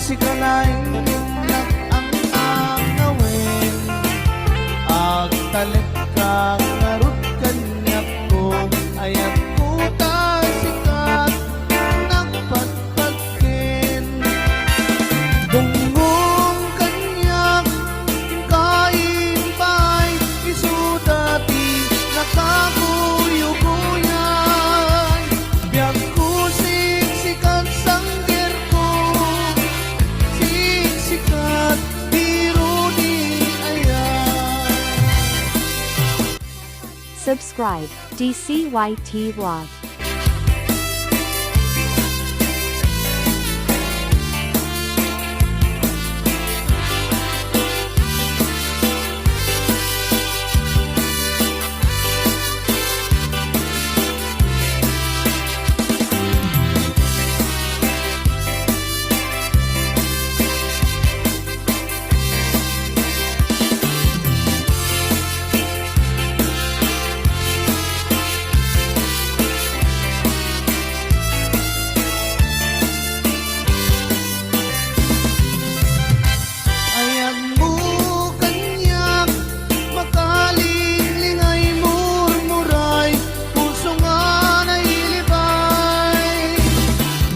sikalaing nag ang angawin agtalit kang narut kanyak ko ayat puta sikat nagpatpagkin dungong kanyak kain pa'y isudati nakakuyuguyan biyak ko siksikat sangger ko siksikat biro di ayan. Subscribe, DCYT Vlog. Ayan mo kanyak makalilingay murmuray puso nga nailibay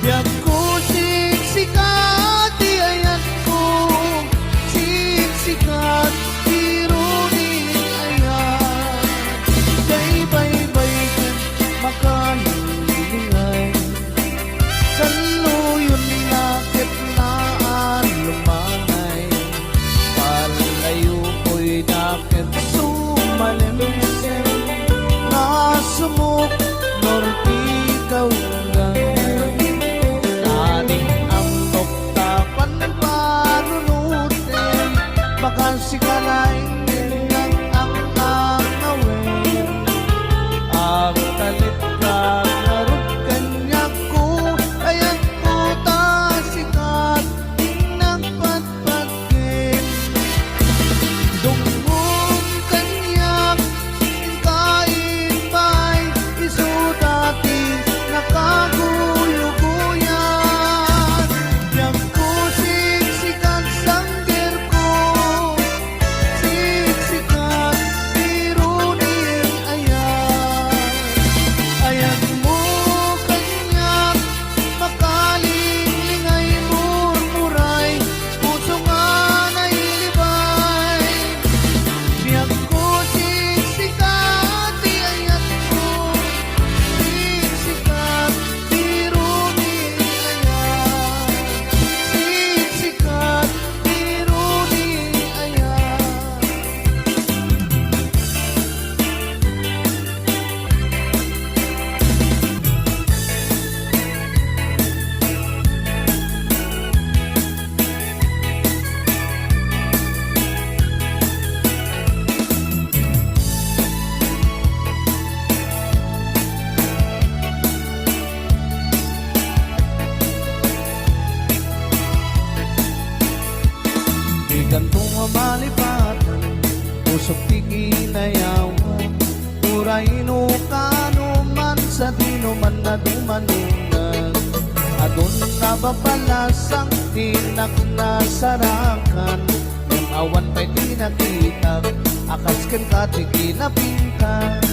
biyak ko siksikat di ayan ko siksikat biro di ayan kay baybay kan makalilingay kaluyon nakit naan lumanay palayo ko'y nakit sumalimsim nasumok norti kaunggay taning ang noktapan panunutin baka sikalaing ng ang angawin ang talit ka narut kanyak ko ayan ko tasikat nagpatpagkin dungong kanyak kain pa'y isudati nakaguyuguyan biyak ko siksikat sangger ko siksikat biro di ayan. Ayan mo kanyak makalilingay murmuray puso nga nailibay biyak ko siksikat di ayan ko siksikat biro di ayan siksikat biro di ayan. Di kantong malipatan usok tiginayawan uraino kanuman sa dinuman na dumanungan adun nababalasang tinak na sarakan yung awan pa'y di nakita akasken ka di kinapintan.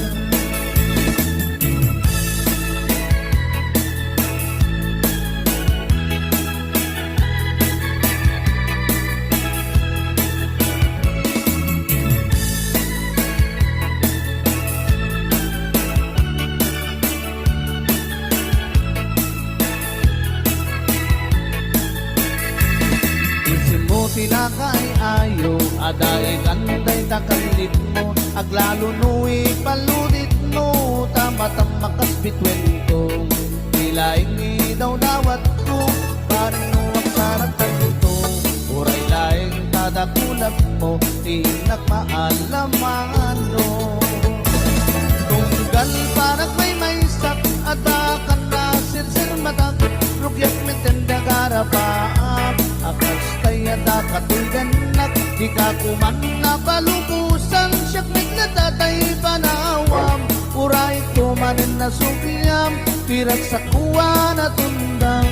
Tinakay ayo aday kanday takalit mo aglalo nui paludit mo tamatam makas bitwento nilaing daw dawat ko parino ang saratan ito uray laing tadakulag mo tinak maalaman no tunggal parag may sak atakan na sirsir matag rugyat mitenda garapaap akas kaya takatuganak di ka kuman na balubusan siyak nagnatatay panawam uray kumanin na sukyam pirat sa kuwa na tunday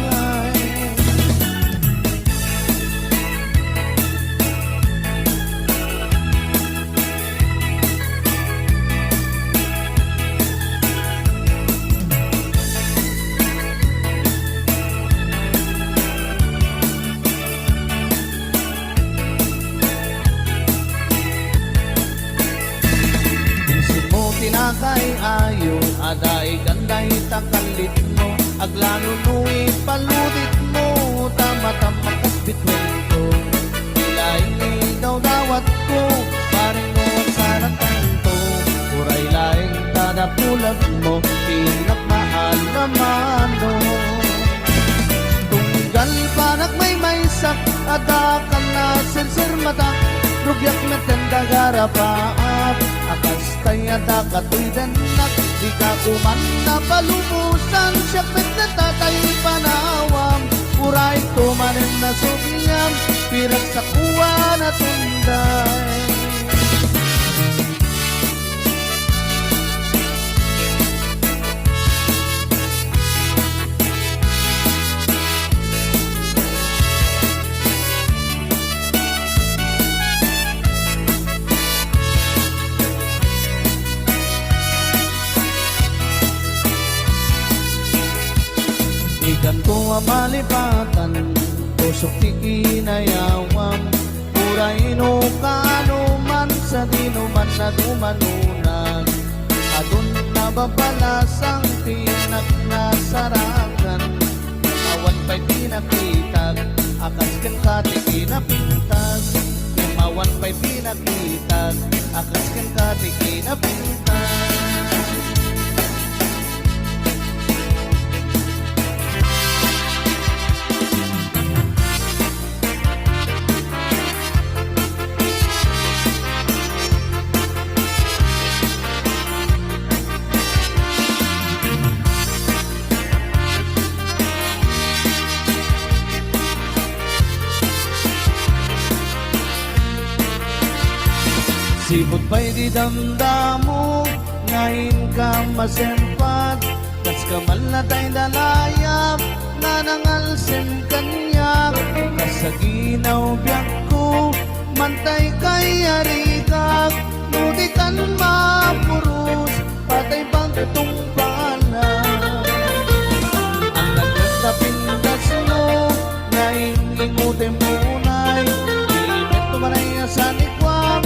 kay ayo, aday ganday takalit mo, aglalo nuwi paludit mo, tama-tama kas bitwen ko. Ilaing daw dawat ko, paring mo sa natanto, uray laing tadapulag mo, pinakmahal naman no. Tunggal panak may maysak, adakan na sirsir mata, rugyak metenda garapaap, akas tayo dakatoy denak, di ka kuman na palumusan, siyapit na tatay panawam, uray tumanin na subyam, pirak sa kuwa na tunday. Ganto ang malipatan, tusok ti kinayawang, uray no kanuman sa dinuman na dumanunan, adun na babalasang tinak na sarangan, awan pa'y pinakitag, akas ken kati kinapintas, awan pa'y pinakitag, akas ken kati kinapintas. Sipot pa'y di damdamo, ngayon ka masempat, kas kamal na tayo dalayap, nga nangalsim kanyak, kas sa ginaw biyak ko, mantay kay arikak, nudikan mapurus, patay bagtong pala. Ang nagkatapindas mo, ngayon ingutin munay, imet tumanay sa nikwam,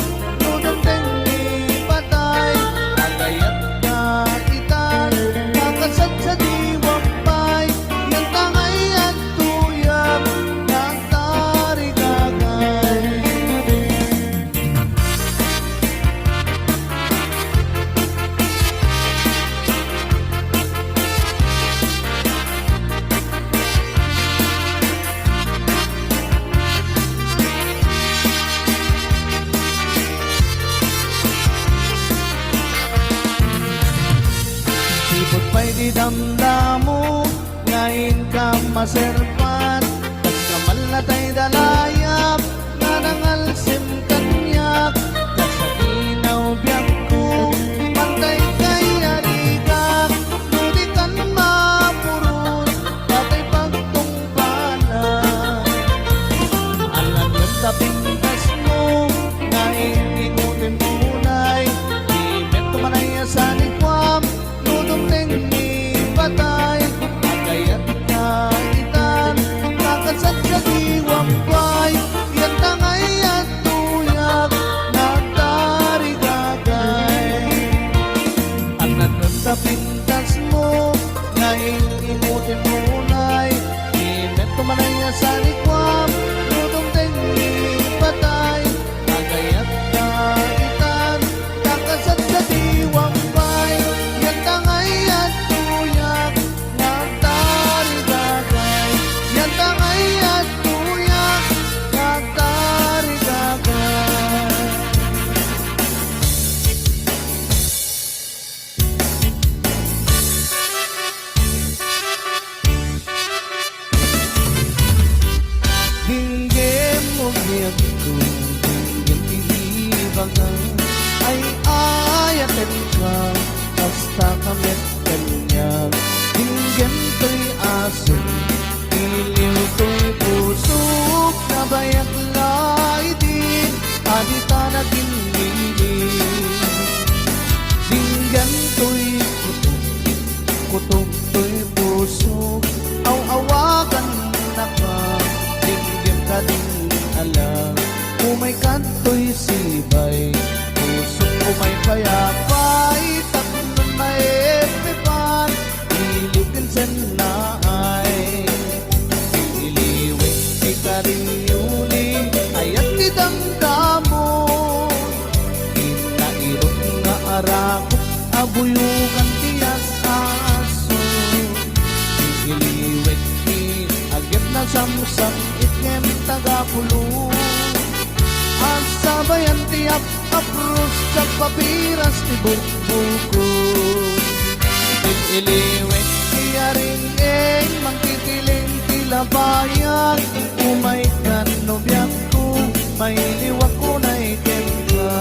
pa'y di damdamo, ngayon ka maserpat, kas kamal na tayo dalayap, nga nangalsim kanyak, kas sa ginaw biyak ko, pantay kay arikak, nudikan mapurus, patay pagtong pala. Alam yung tapintas mo, ngayon ingutin munay, imet tumanay sa nikwam, patay, agayat na itan, kakasat sa diwampay, yan tangay at tuyak, nagtarigagay. Ang nagtatapintas mo, ngayon imutin munay, imet tumanay sa likwam, lutong tingin patay, agayat na itan, kakasat sa diwampay, yan tangay at tuyak, nagtarigagay. Yan tangay at tuyak, nagtarigagay. Hinggem mo biyak ko, hinggem tinibagan, ay ayatin ka, basta kamit kanyang. Hinggem to'y aso, iliw to'y pusok, nabayak lai din, adita naginilin. Hinggem to'y kutok, kutok to'y pusok, aw-awagan na ka, hinggem ka din alam. Umay kanto'y sibay, pusok umay payapay, takbo samsam itngem tagapulo asabayan tiap apros sa papiras ti buko iliwek tiyaring eng mangtitiling tilabayan umay kan nobyak ko may liwak ko na ikemka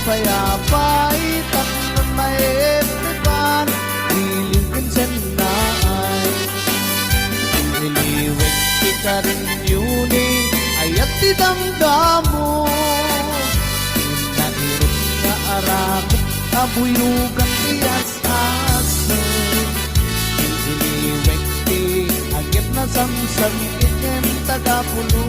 payapay taknan maepripan ilingkin senay iliwek kita rin yuni ayat di damdamo nahirap na arak kabuyugan tiyas asin iliwek ti agip na samsam item tagapulo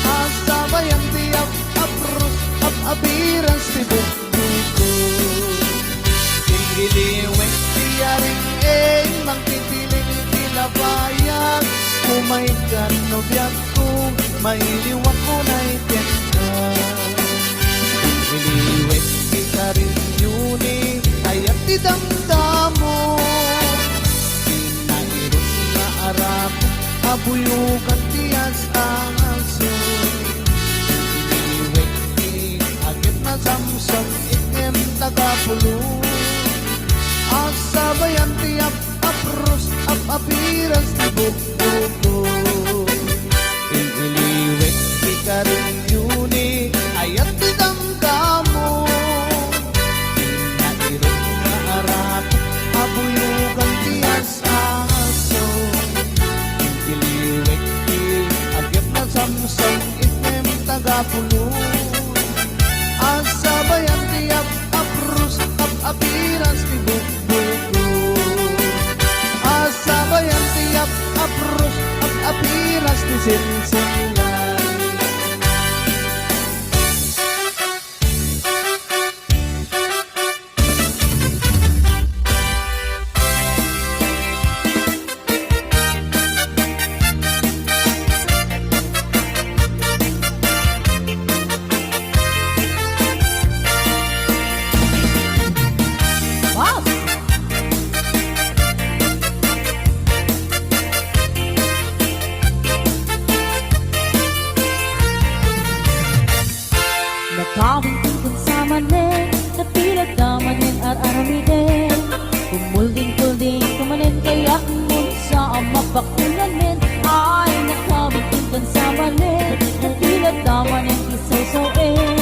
asabayan tiyak apros apiras ti buko iliwek tiyaring eng mangtitiling tilabayan kumay kan nobyak ko may liwak ko na ikenta iliwek kita rin yuni ayat ti damdamo inairot na arap abuyukan tiyas ang aso samsam ikem tagapulo asabayan tiap apros apiras ti buko iliwek ikarin yuni ayat ti damdamo nairot na arak abuyukan tiyas aso iliwek ti agip na samsam ikem tagapulo asabayan tiap apros apiras ti buko asabayan tiap apros apiras ti sinsilan Nakawin sa manin, napilag damanin at aramidin. Kumulding-kulding, kumanin kaya mo sa mapakulanin. Ay, nakawin sa manin, napilag damanin isaw-sawin.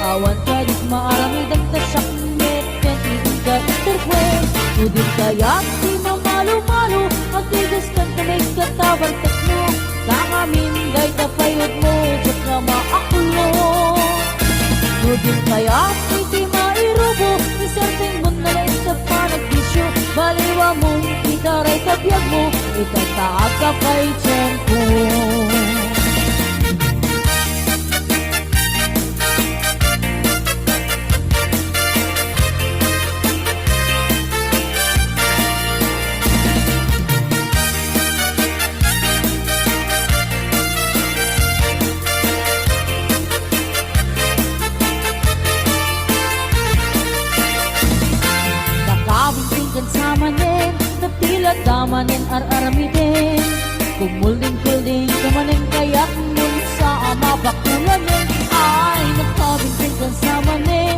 Awan ka dit maaramidang tasyakmit, kantigin ka itarkwen. Udin kaya di mamalo-malo, magtigas kang kamay katawang tatlo. Kakamin, day tapayod mo, dyan ka maakulo. Udin kaya iti mairubo isarting mo na lang sa panagbisyo baliwa mong itaray kabiyag mo itataag ka kay tiyempo samanin, napilat damanin ar-aramidin. Kumulding-kulding kamanin kayak nun sa ama bakulanin. Ay, nagkabintin kan samanin,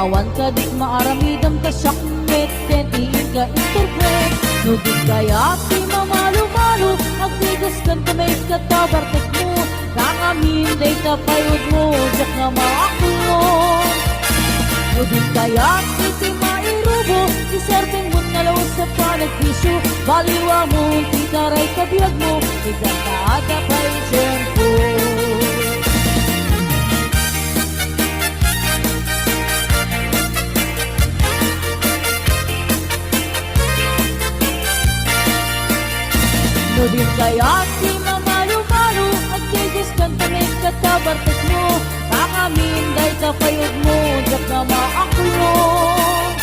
Awan ka dik maaramidam ka syakmet ken iin ka interpret. No di kaya ti mamalo-malo agtigas kan kamay ka tabartek mo. Nangamin day ka payod mo jak nga maakulong. No di kaya ti mairubo iserteng mo nalawas sa panagbisyo. Baliwa mo ti taray kabiyag mo iganda pa'y tiyempo. No din kaya si mamalo-malo at kigis kan kaming katabartek mo. Kakamin day kapayod mo jak na maakulong.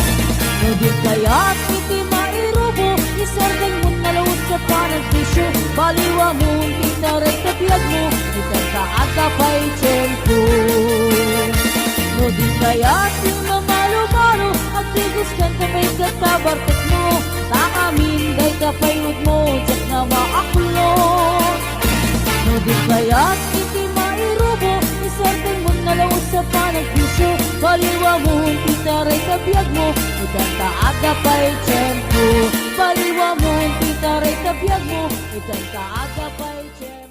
No din kaya iti mairubo iserdeng mo nalawot sa panagbisyo. Baliwa mo itaray kapiyag mo ikan kaata pa'y tiyempo. No din kaya si mamalo-malo at kigis kan kaming katabartek mo. Kakamin day kapayod mo jak na maakulong. No di kaya't iti mairubo iserteng mo nalawot sa panagbisyo. Baliwa mo itaray kabiyag mo ikan kaaga pa'y tiyempo. Baliwa mo itaray kabiyag mo ikan kaaga pa'y tiyempo.